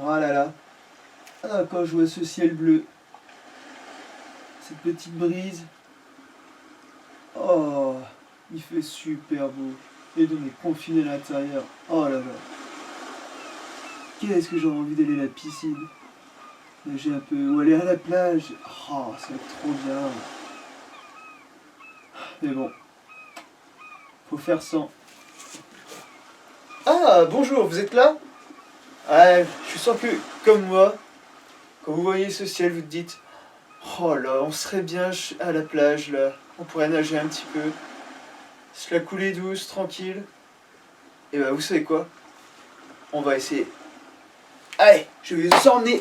Oh là là. Ah, quand je vois ce ciel bleu, cette petite brise. Oh, il fait super beau. Et on est confiné à l'intérieur. Oh là là. Qu'est-ce que j'aurais envie d'aller à la piscine. Nager un peu. Ou aller à la plage. Oh, ça va être trop bien. Mais bon. Faut faire sans. Ah, bonjour, vous êtes là? Ah, je suis sûr que, comme moi, quand vous voyez ce ciel, vous te dites oh là, on serait bien à la plage, là. On pourrait nager un petit peu. Se la couler douce, tranquille. Et bah, vous savez quoi? On va essayer. Allez, je vais vous emmener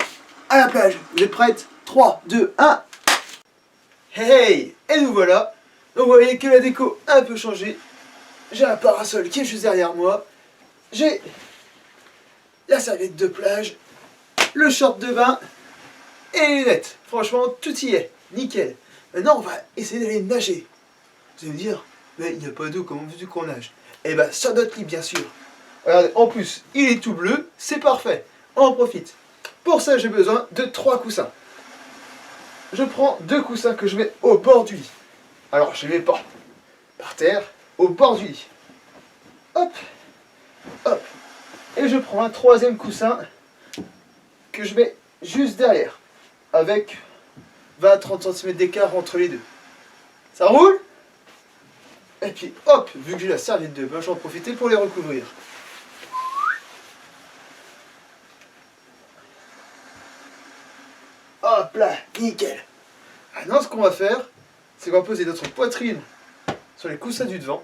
à la plage. Vous êtes prêtes? 3, 2, 1. Hey, hey! Et nous voilà. Donc, vous voyez que la déco a un peu changé. J'ai un parasol qui est juste derrière moi. J'ai la serviette de plage, le short de bain et les lunettes. Franchement, tout y est. Nickel. Maintenant, on va essayer d'aller nager. Vous allez me dire, mais il n'y a pas d'eau, comment veux-tu qu'on nage? Eh ben, sur notre lit, bien sûr. Regardez, en plus, il est tout bleu, c'est parfait. On en profite. Pour ça, j'ai besoin de 3 coussins. Je prends 2 coussins que je mets au bord du lit. Alors, je les mets pas par terre, au bord du lit. Hop, hop. Et je prends un 3e coussin que je mets juste derrière, avec 20-30 cm d'écart entre les deux. Ça roule? Et puis hop, vu que j'ai la serviette de bain, j'en profite pour les recouvrir. Hop là, nickel. Maintenant, ce qu'on va faire, c'est qu'on va poser notre poitrine sur les coussins du devant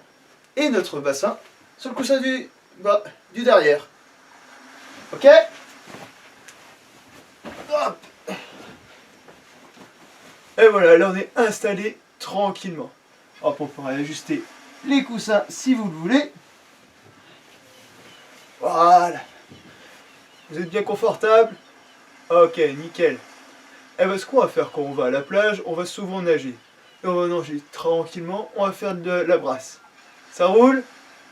et notre bassin sur le coussin du derrière. Ok? Hop. Et voilà, là on est installé tranquillement. Hop, on pourra ajuster les coussins si vous le voulez. Voilà. Vous êtes bien confortable? Ok, nickel. Et bien ce qu'on va faire quand on va à la plage, on va souvent nager. Et on va nager tranquillement, on va faire de la brasse. Ça roule?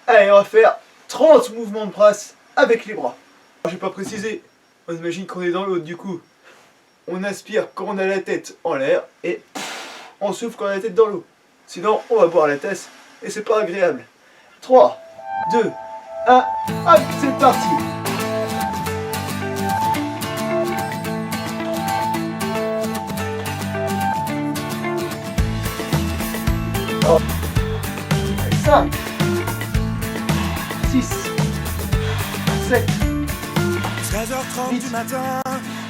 Allez, on va faire 30 mouvements de brasse avec les bras. J'ai pas précisé, on imagine qu'on est dans l'eau, du coup, on aspire quand on a la tête en l'air et on souffle quand on a la tête dans l'eau. Sinon, on va boire la tasse et c'est pas agréable. 3, 2, 1, hop, c'est parti. Oh. 5, 6, 7, 13h30 du matin,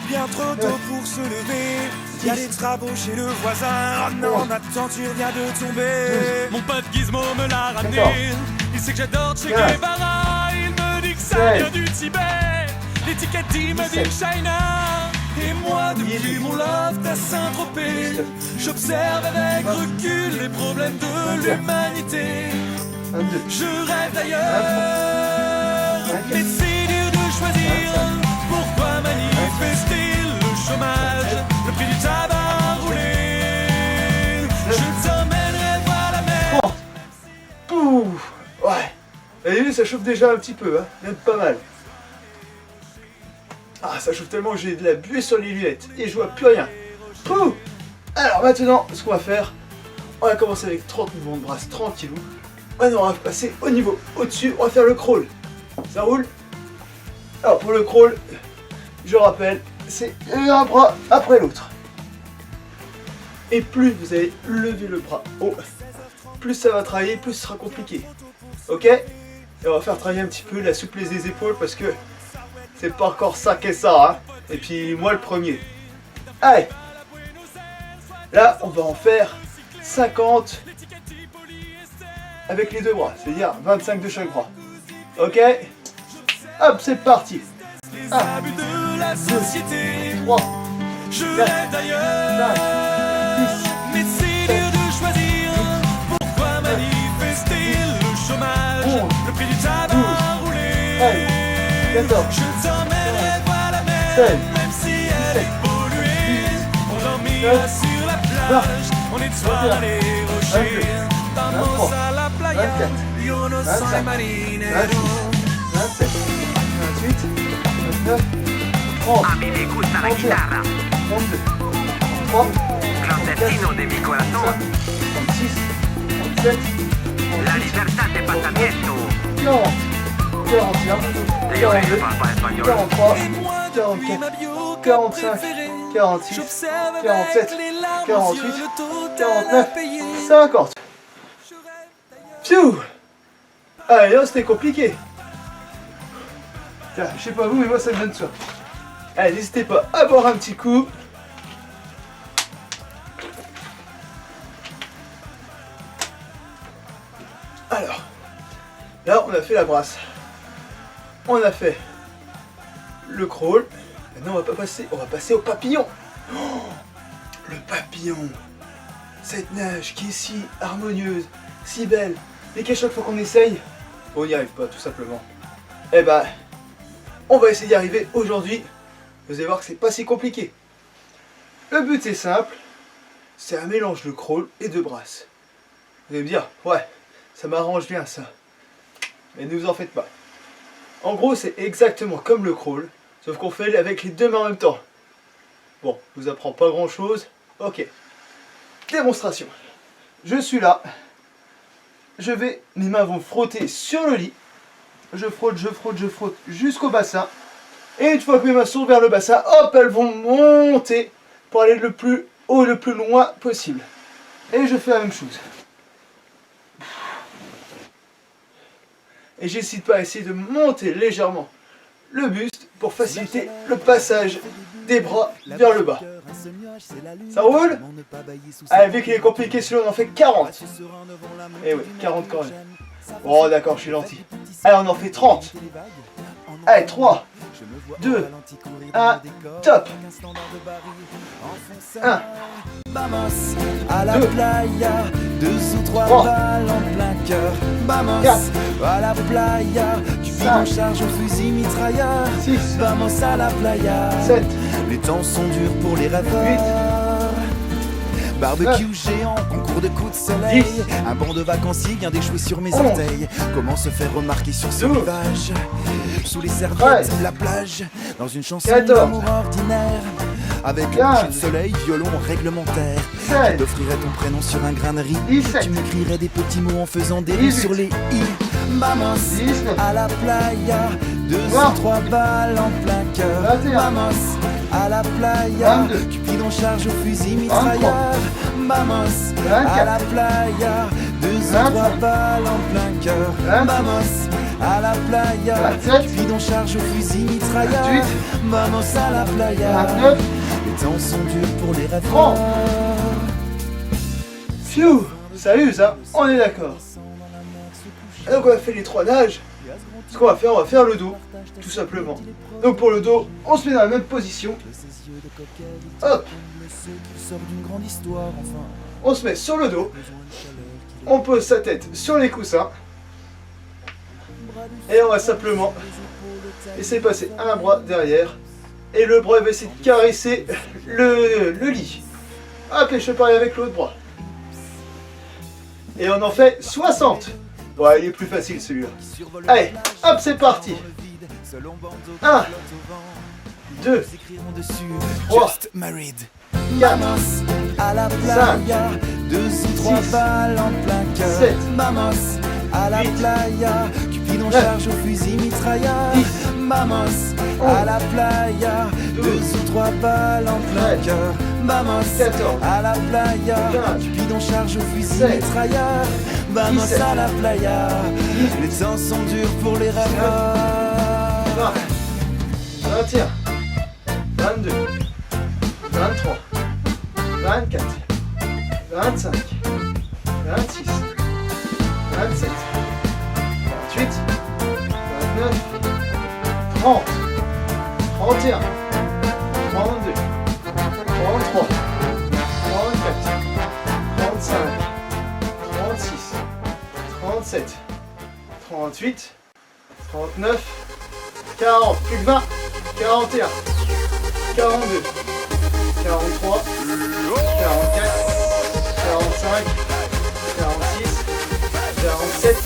bien trop tôt pour se lever. Y'a des travaux chez le voisin. Oh non, ma tenture vient de tomber. Mon pote Gizmo me l'a ramené. Il sait que j'adore Che Guevara. Il me dit que ça vient du Tibet. L'étiquette dit me dit China. Et moi depuis mon loft à Saint-Tropez, j'observe avec recul les problèmes de l'humanité. Je rêve d'ailleurs, mais c'est dur de choisir. Pourquoi manifester le chômage, le prix du tabac roulé? Je t'emmènerai voir la mer. Pouf. Ouais. Vous avez vu, ça chauffe déjà un petit peu, hein. Même pas mal. Ah, ça chauffe tellement que j'ai de la buée sur les lunettes et je vois plus rien. Pouf. Alors maintenant, ce qu'on va faire, on va commencer avec 30 mouvements de brasse tranquillou. Maintenant, on va passer au niveau au-dessus, on va faire le crawl. Ça roule? Alors pour le crawl, je rappelle, c'est un bras après l'autre. Et plus vous allez lever le bras haut, plus ça va travailler, plus ce sera compliqué. Ok? Et on va faire travailler un petit peu la souplesse des épaules parce que c'est pas encore ça qu'est ça, hein. Et puis moi le premier. Allez. Là, on va en faire 50 avec les deux bras, c'est-à-dire 25 de chaque bras. Ok? Hop, c'est parti. 1, 2, 3, 4, 5, 6, Mais c'est dur de choisir. Pourquoi manifester le chômage, le prix du tabac roulé? 14, Je t'emmènerai voir la mer, 16, même si elle 17, est polluée. On dormira 19, sur la plage, on nettoiera les rochers. 23, Vamos à la playa, 24, yo no soy 25, marinero. 26, 27, 28, 29, 30, 30, A mí me gusta la 31, guitarra, 32, 33, clandestino de mi corazón, 36, 37, la libertad de pensamiento. 40, 41, Yo 42, ne parle pas espagnol. 43, Et moi, depuis ma 44, bio 45, préférée, 46, j'observe 47, avec les larmes aux 48, yeux le total 49, à payer. 50. Je rêve d'ailleurs. Pfiou! Allez, là, c'était compliqué. Tiens, je sais pas vous, mais moi, ça me donne soif. Allez, n'hésitez pas à boire un petit coup. Alors, là, on a fait la brasse. On a fait le crawl. Maintenant, on va passer au papillon. Oh, le papillon. Cette nage qui est si harmonieuse, si belle, et qu'à chaque fois qu'on essaye, on n'y arrive pas, tout simplement. Eh ben, on va essayer d'y arriver aujourd'hui. Vous allez voir que c'est pas si compliqué. Le but, c'est simple. C'est un mélange de crawl et de brasse. Vous allez me dire, ouais, ça m'arrange bien ça. Mais ne vous en faites pas. En gros, c'est exactement comme le crawl, sauf qu'on fait avec les deux mains en même temps. Bon, je vous apprends pas grand chose. Ok. Démonstration. Je suis là. Mes mains vont frotter sur le lit. Je frotte jusqu'au bassin. Et une fois que mes mains sont vers le bassin, hop, elles vont monter pour aller le plus haut et le plus loin possible. Et je fais la même chose. Et j'hésite pas à essayer de monter légèrement le buste pour faciliter le passage des bras vers le bas. Ça roule? Allez, vu qu'il est compliqué, celui-là on en fait 40. Eh oui, 40 quand même. Oh d'accord, je suis gentil. Allez, on en fait 30. Allez, 3, 2, 1, top. 1, Vamos à la 2, playa, 2 ou 3 3, balles en plein cœur. Vamos 4, à la playa, Cupid 5, en charge au fusil mitrailleur. 6, Vamos à la playa, 7, les temps sont durs pour les rêveurs. Barbecue géant, concours de coups de soleil. 10, Un banc de vacanciers vient d'échouer sur mes 11, orteils. Comment se faire remarquer sur ce 12, rivage? Sous les serviettes, 13, la plage, dans une chanson 14, d'amour ordinaire. Avec un 15, coucher de soleil, violon réglementaire. 16, Je t'offrirais ton prénom sur un grain de riz. 17, Tu m'écrirais des petits mots en faisant des 18, rues sur les i. Vamos 19, à la playa, 2 20, ou 3 balles en plein cœur. 21, Vamos à la playa, 22, Cupid en charge au fusil mitrailleur. Vamos à la 24, playa, 2 ou 25, 3 balles en plein cœur. 26, Vamos à la playa, 27, Cupid en charge au fusil mitrailleur. 28, Vamos à la playa, 29, les temps sont durs pour les rêveurs. 30. Pfiou, ça use, hein, on est d'accord. Et donc on a fait les 3 nages. Ce qu'on va faire, on va faire le dos, tout simplement. Donc pour le dos, on se met dans la même position. Hop, on se met sur le dos. On pose sa tête sur les coussins. Et on va simplement essayer de passer un bras derrière. Et le bras va essayer de caresser le lit. Hop, et je parie avec l'autre bras. Et on en fait 60. Ouais, il est plus facile celui-là. Allez, hop, c'est parti. 1, 2, 3, 4, Vamos à la playa, 2 ou 3 6, balles en plein cœur. 7, Vamos à la 8, playa, Cupid en 9, charge au fusil mitrailleur. 10, Vamos 11, à la playa, 2 ou 3 balles en plein 13, cœur. Vamos 14, à la playa, 15, Cupid en charge au fusil 16, mitrailleur. Vamos 17, à la playa, 18, les temps sont durs pour les rêveurs. 20, 21, 22, 23, 24, 25, 26, 27, 28, 29, 30, 31, 32, 33, 34, 35, 36, 37, 38, 39, 40, plus que 20, 41, 42, 43, 44, 45, 46, 47,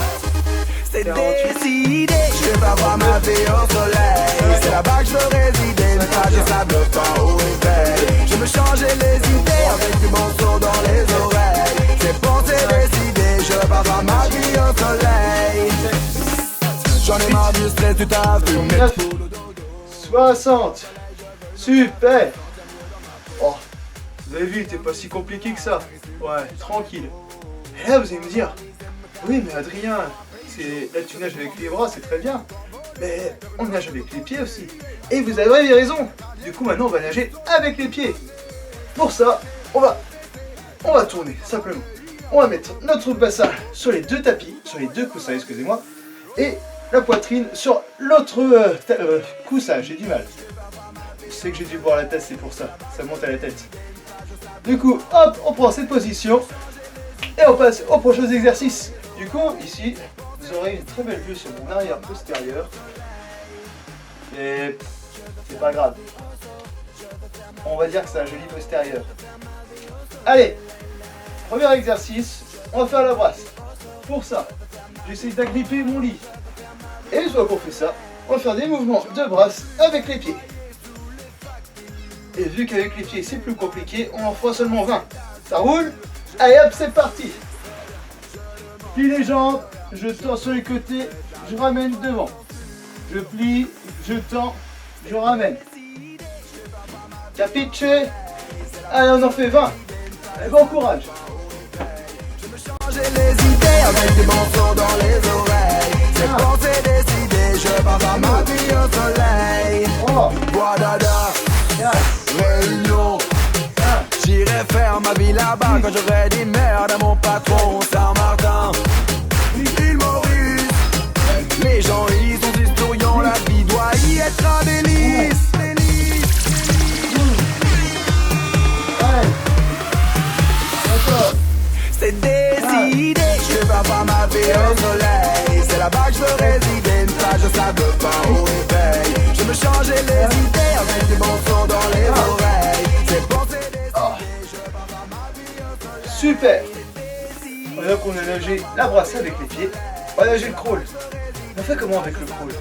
C'est 48. décidé, je vais pas voir ma vie au soleil. C'est là-bas que je veux résider, une plage de sable fin au réveil. Je me changeais les idées avec du morceau dans les oreilles. C'est bon, c'est décidé, je vais pas voir ma vie au soleil. J'en ai marre du stress, tu t'as fumé. 60. Super. Oh, vous avez vu, c'était pas si compliqué que ça. Ouais, tranquille. Et là, vous allez me dire, oui, mais Adrien, là tu nages avec les bras, c'est très bien. Mais on nage avec les pieds aussi. Et vous avez raison. Du coup, maintenant, on va nager avec les pieds. Pour ça, on va tourner, simplement. On va mettre notre bassin sur les deux tapis, sur les deux coussins, excusez-moi. Et la poitrine sur l'autre coussin, j'ai du mal. Je sais que j'ai dû boire la tasse, c'est pour ça. Ça monte à la tête. Du coup, hop, on prend cette position. Et on passe aux prochains exercices. Du coup, ici, vous aurez une très belle vue sur mon arrière postérieur. Et c'est pas grave. On va dire que c'est un joli postérieur. Allez, premier exercice, on va faire la brasse. Pour ça, j'essaie d'agripper mon lit. Et une fois qu'on fait ça, on va faire des mouvements de brasse avec les pieds. Et vu qu'avec les pieds c'est plus compliqué, on en fera seulement 20. Ça roule? Allez hop, c'est parti. Plie les jambes, je tends sur les côtés, je ramène devant. Je plie, je tends, je ramène. Capiche? Allez, on en fait 20. Allez, bon courage. Je me changeais les idées avec des morceaux dans les oreilles. C'est bon, c'est décidé, je vais pas voir ma vie au soleil. Oh, Bois dada, 4, réunion. 5, J'irai faire ma vie là-bas quand j'aurai dit merde à mon patron Saint-Martin. L'île Maurice, les gens y sont historiants, la vie doit y être un délice. allez. D'accord. C'est décidé, je vais pas voir ma vie au soleil. C'est là-bas que je veux résider, une plage de sable fin au réveil. Je me changeais les idées avec des morceaux dans les oreilles. C'est bon, c'est décidé, je vais pas voir ma vie au soleil. Super. Maintenant qu'on a nagé la brasse avec les pieds, on va nager le crawl. On fait comment avec le crawl?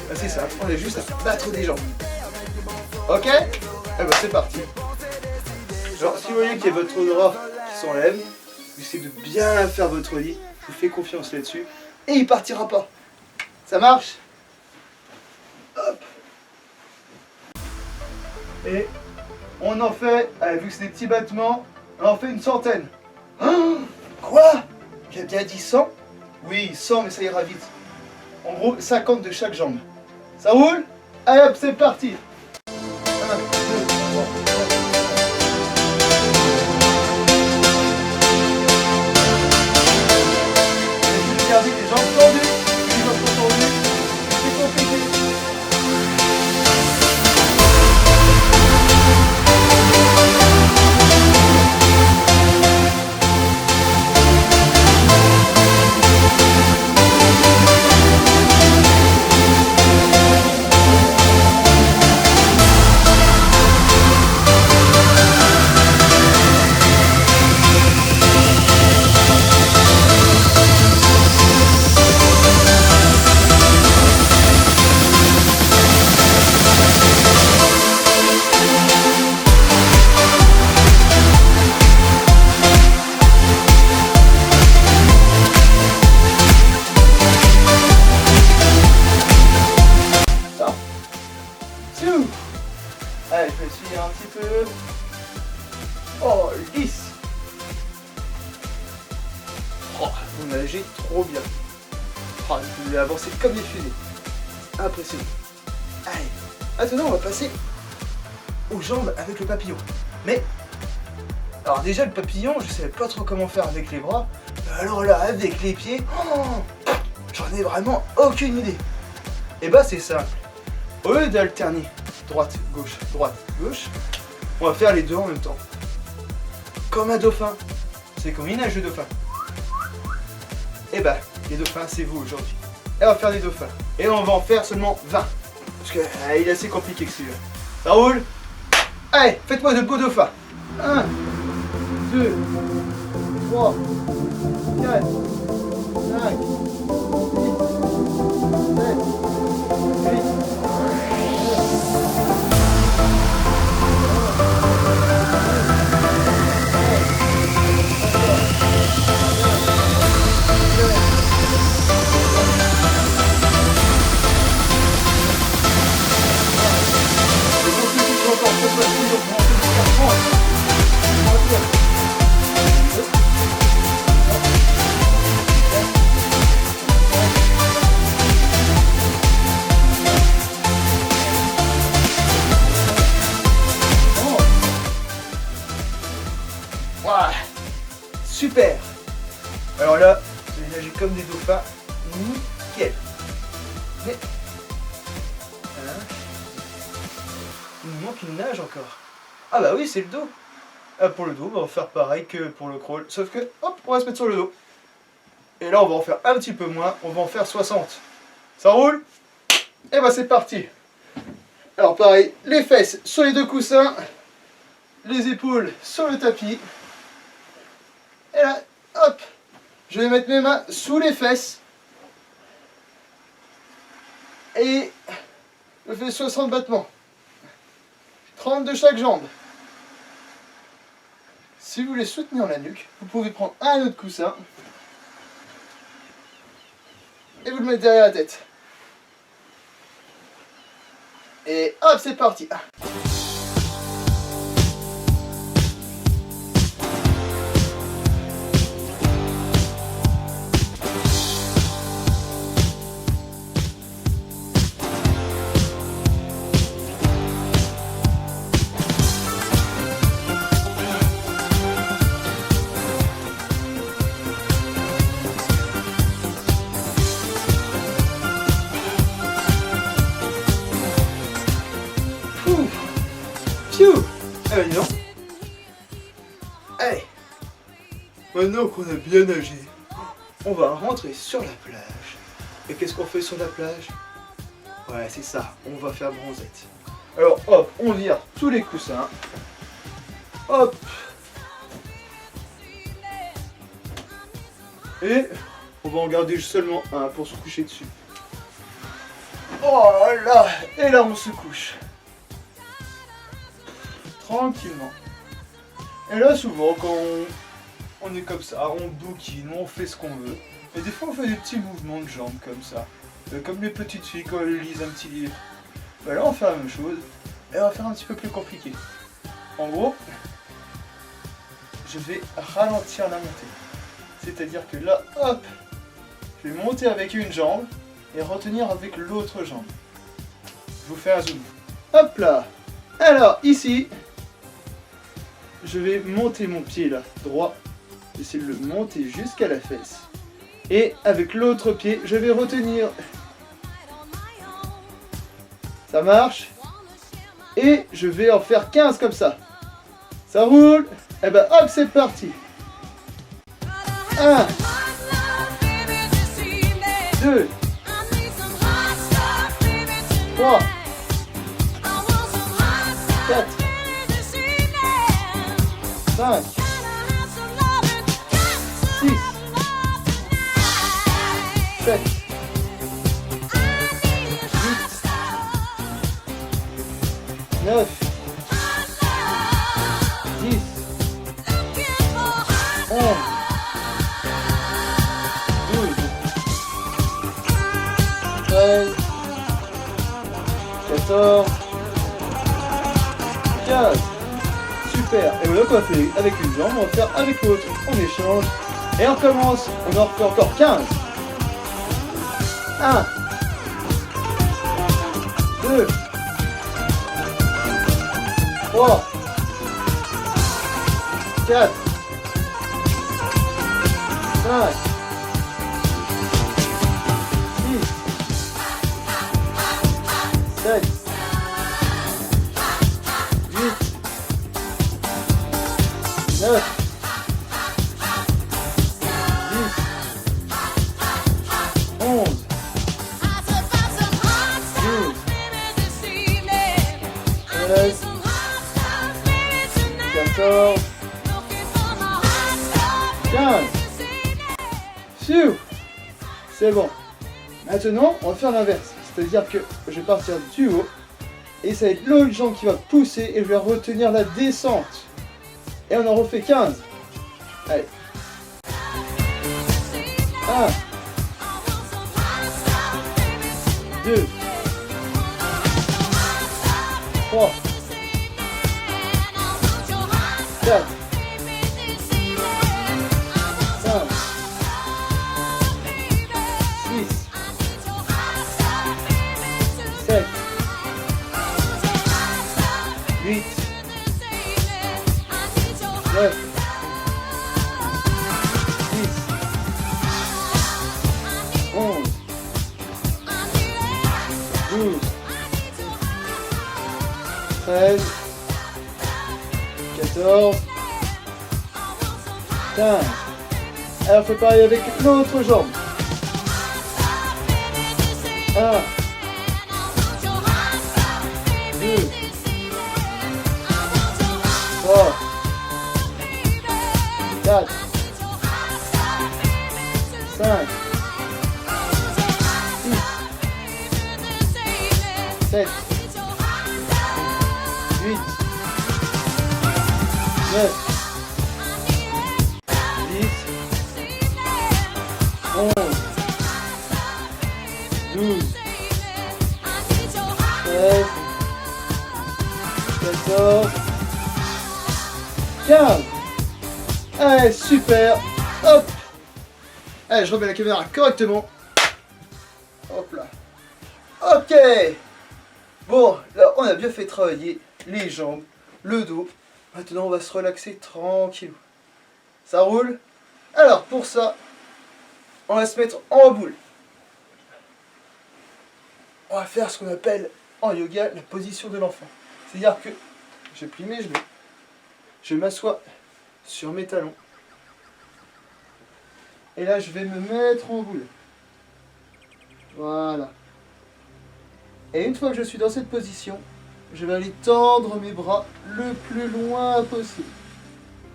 Ben, c'est simple, on est juste à battre des jambes. Ok? Eh ben c'est parti. Genre si vous voyez qu'il y a votre drap qui s'enlève, vous essayez de bien faire votre lit, je vous fais confiance là-dessus, et il partira pas. Ça marche? Hop. Et on en fait, allez, vu que c'est des petits battements, on en fait une centaine. Hein? Quoi? J'ai bien dit 100? Oui, 100, mais ça ira vite. En gros, 50 de chaque jambe. Ça roule? Allez hop, c'est parti. 1, 2, 3, 4. Gardez les jambes tendues, les jambes sont tendues. C'est compliqué. Allez, je vais essayer un petit peu. Oh, lisse. Oh, vous nagez trop bien. Oh, vous voulez avancer comme des fusées. Impressionnant. Allez, maintenant on va passer aux jambes avec le papillon. Mais, alors déjà le papillon, je savais pas trop comment faire avec les bras. Alors là, avec les pieds, oh, j'en ai vraiment aucune idée. Et bah c'est simple. Au lieu d'alterner droite, gauche, on va faire les deux en même temps. Comme un dauphin. C'est comme une nage de dauphin. Et bah, les dauphins, c'est vous aujourd'hui. Et on va faire des dauphins. Et on va en faire seulement 20. Parce que il est assez compliqué que celui-là. Ça roule? Allez, faites-moi de beaux dauphins. 1, 2, 3, 4, 5, 6. Voilà. Super. Alors là, je vais nager comme des dauphins. Nickel. Mais... Hein, il nous manque une nage encore. Ah bah oui, c'est le dos. Ah, pour le dos, on va faire pareil que pour le crawl. Sauf que, hop, on va se mettre sur le dos. Et là, on va en faire un petit peu moins. On va en faire 60. Ça roule? Et bah c'est parti. Alors pareil, les fesses sur les deux coussins. Les épaules sur le tapis. Et là, hop, je vais mettre mes mains sous les fesses. Et je fais 60 battements. 30 de chaque jambe. Si vous voulez soutenir la nuque, vous pouvez prendre un autre coussin. Et vous le mettez derrière la tête. Et hop, c'est parti. Pfiou. Ah bah dis donc. Allez. Maintenant qu'on a bien nagé, on va rentrer sur la plage. Et qu'est-ce qu'on fait sur la plage? Ouais, c'est ça, on va faire bronzette. Alors hop, on vire tous les coussins. Hop. Et on va en garder seulement un pour se coucher dessus. Oh là. Et là on se couche. Tranquillement. Et là souvent quand on est comme ça, on bouquine, on fait ce qu'on veut. Et des fois on fait des petits mouvements de jambes comme ça. Comme les petites filles quand elles lisent un petit livre. Bah là on fait la même chose. Et on va faire un petit peu plus compliqué. En gros, je vais ralentir la montée. C'est-à-dire que là, hop, je vais monter avec une jambe et retenir avec l'autre jambe. Je vous fais un zoom. Hop là. Alors ici, je vais monter mon pied là, droit. J'essaie de le monter jusqu'à la fesse. Et avec l'autre pied, je vais retenir. Ça marche. Et je vais en faire 15 comme ça. Ça roule. Et ben hop, c'est parti. 1, 2, 3, 4, 5, 6, 7, 8, 9, 10, 11, 12, 13, 14, 15. Super. Et voilà qu'on a fait avec une jambe, on va faire avec l'autre. On échange. Et on commence. On en refait encore 15. 1, 2, 3, 4, 5, 6, 7, 8, 9, 10, 11, 12, 13, 14, 15. Pfiou. C'est bon. Maintenant, on va faire l'inverse. C'est-à-dire que je vais partir du haut. Et ça va être l'autre jambe qui va pousser et je vais retenir la descente. Et on en refait 15. Allez. 1. 2. 3. 4. 5. 6. 7. 8. 9. 10. 11. 12. 13. 14. 15. Alors, faut pareil avec l'autre jambe. 1. 2. 3. 4. 5. 6. 7. 8. 9. 10. 11. 12. 13. 14. 15. Allez, super. Hop. Allez, je remets la caméra correctement. Hop là. Ok. Bon, là, on a bien fait travailler les jambes, le dos. Maintenant, on va se relaxer tranquillou. Ça roule? Alors, pour ça, on va se mettre en boule. On va faire ce qu'on appelle en yoga la position de l'enfant. C'est-à-dire que je plie mes genoux, je m'assois sur mes talons. Et là, je vais me mettre en boule. Voilà. Et une fois que je suis dans cette position, je vais aller tendre mes bras le plus loin possible.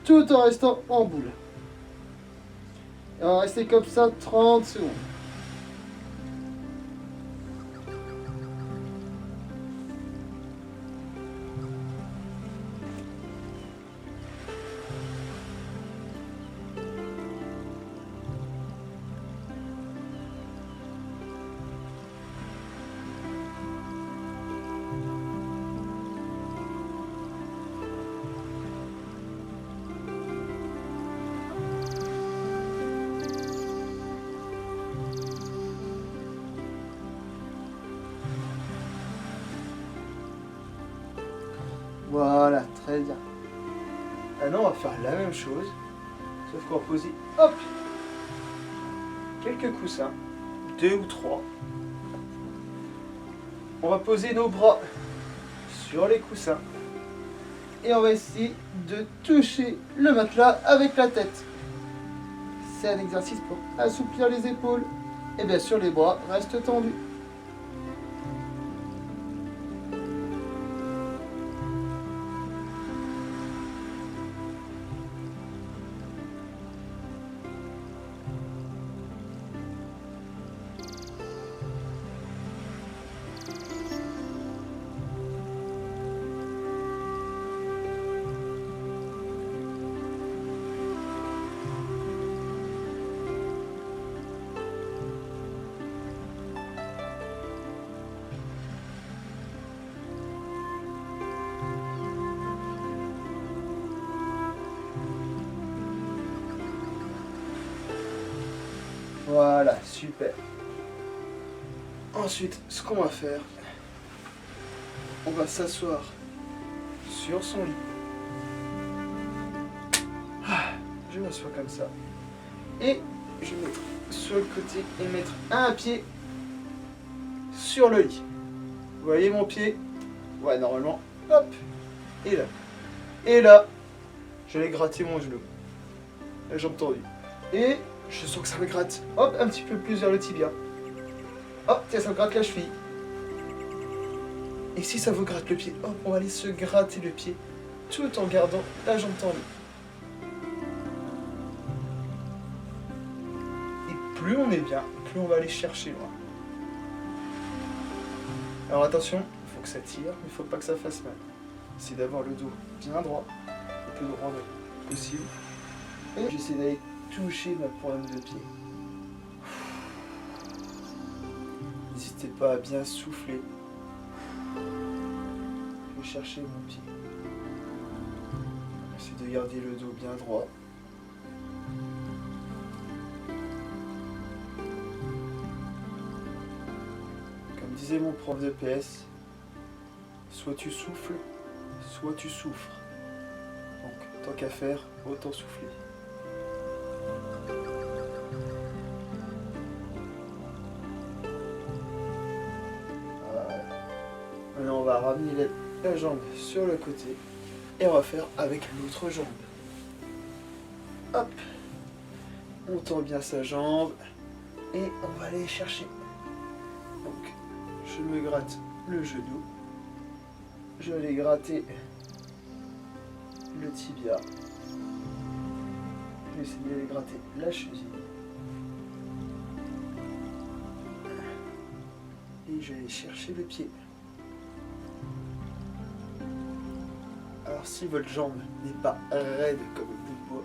Tout en restant en boule. Et on va rester comme ça 30 secondes. Voilà, très bien. Maintenant, on va faire la même chose, sauf qu'on va poser, hop, quelques coussins, 2 ou 3. On va poser nos bras sur les coussins et on va essayer de toucher le matelas avec la tête. C'est un exercice pour assouplir les épaules et bien sûr les bras restent tendus. Voilà, super. Ensuite, ce qu'on va faire, on va s'asseoir sur son lit. Je m'assois comme ça. Et je vais mettre sur le côté et mettre un pied sur le lit. Vous voyez mon pied? Ouais, normalement. Hop. Et là. Et là, je vais gratter mon genou. La jambe tendue. Et je sens que ça me gratte. Hop, un petit peu plus vers le tibia. Hop, tiens, ça me gratte la cheville. Et si ça vous gratte le pied, hop, on va aller se gratter le pied tout en gardant la jambe tendue. Et plus on est bien, plus on va aller chercher loin. Alors attention, il faut que ça tire, mais il ne faut pas que ça fasse mal. C'est d'avoir le dos bien droit, le plus droit possible. Et j'essaie d'aller toucher ma pointe de pied. N'hésitez pas à bien souffler. Je vais chercher mon pied. J'essaie de garder le dos bien droit. Comme disait mon prof de PS, soit tu souffles, soit tu souffres. Donc, tant qu'à faire, autant souffler. Voilà. Maintenant, on va ramener la jambe sur le côté et on va faire avec l'autre jambe. Hop, on tend bien sa jambe et on va aller chercher. Donc, je me gratte le genou, je vais aller gratter le tibia, je vais essayer d'aller gratter la cheville et je vais aller chercher le pied. Alors si votre jambe n'est pas raide comme un bout de bois,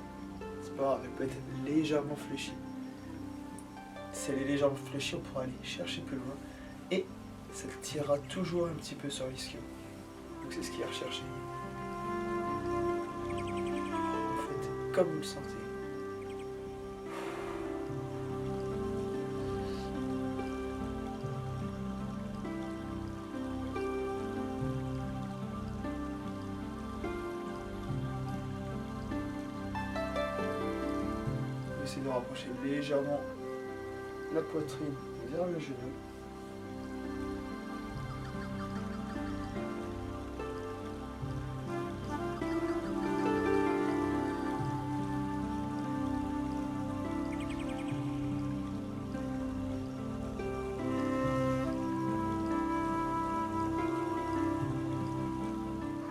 c'est pas grave, elle peut être légèrement fléchie. Si elle est légèrement fléchie, on pourra aller chercher plus loin et ça tirera toujours un petit peu sur l'ischio. Donc c'est ce qui est recherché. Vous faites comme vous le sentez. Essayez de rapprocher légèrement la poitrine vers le genou.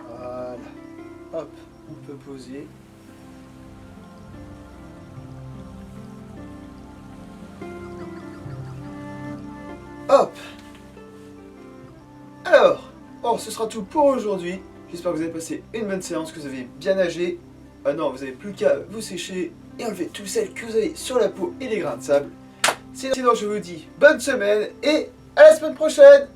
Voilà. Hop, on peut poser. Hop. Alors, bon, ce sera tout pour aujourd'hui. J'espère que vous avez passé une bonne séance, que vous avez bien nagé. Ah non, vous n'avez plus qu'à vous sécher et enlever tout sel que vous avez sur la peau et les grains de sable. Sinon, je vous dis bonne semaine et à la semaine prochaine.